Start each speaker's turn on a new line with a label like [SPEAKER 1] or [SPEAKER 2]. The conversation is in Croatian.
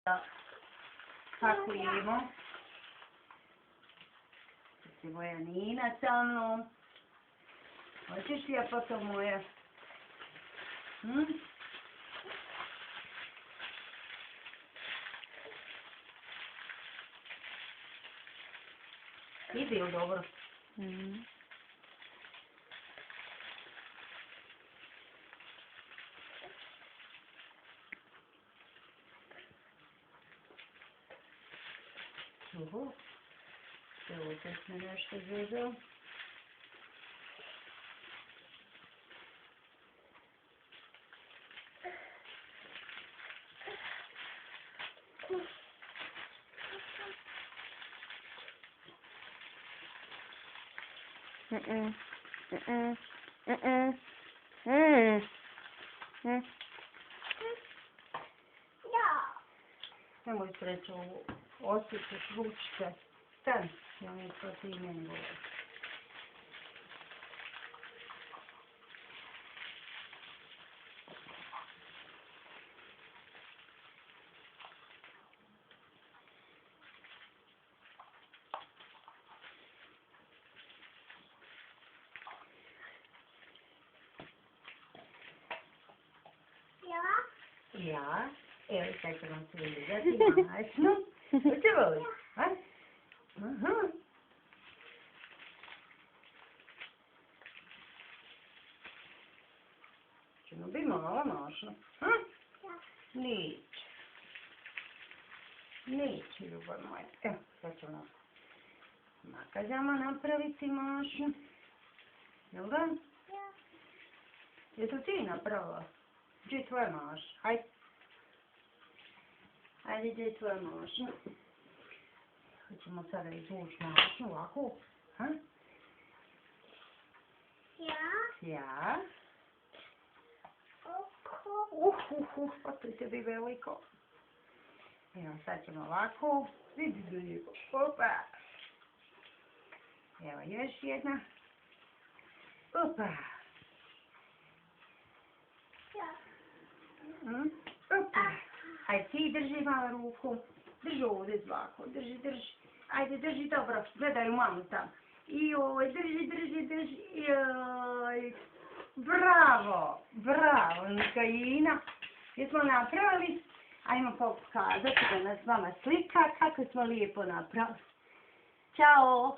[SPEAKER 1] Da pakujemo. Sad će moja Nina sa mnom. Hoćeš li ja potom moja? Ide li dobro? Evo, kad smo nešto zezao. Nemoj sreću osjećaš ručke. Stani, ja mi to ti meni govori. Ja? Evo sad ćemo se vidjeti mašnu. Hoće voli? Ćemo bi mala mašna. Neće. Neće, ljubav moja. Evo, sad ćemo makazama napraviti mašnu. Jel da? Jesu ti napravila? Gdje je tvoja mašna? Hajde. Hajde, gdje je tvoja mašna? Hoćemo sada izvući mašnu ovako. Ja. Pa to je tebi veliko. Evo, sad ćemo ovako. Vidi lijepo. Opa. Evo, još jedna. Opa. Opa. Ajde, ti drži malo ruku. Drži ovdje ovako. Drži. Ajde, drži dobro. Gledaj u mamu tam. Joj, drži. Joj. Bravo, Nikajina. Jesmo napravili? Ajmo pokazati da nas mama slika kako smo lijepo napravili. Ćao.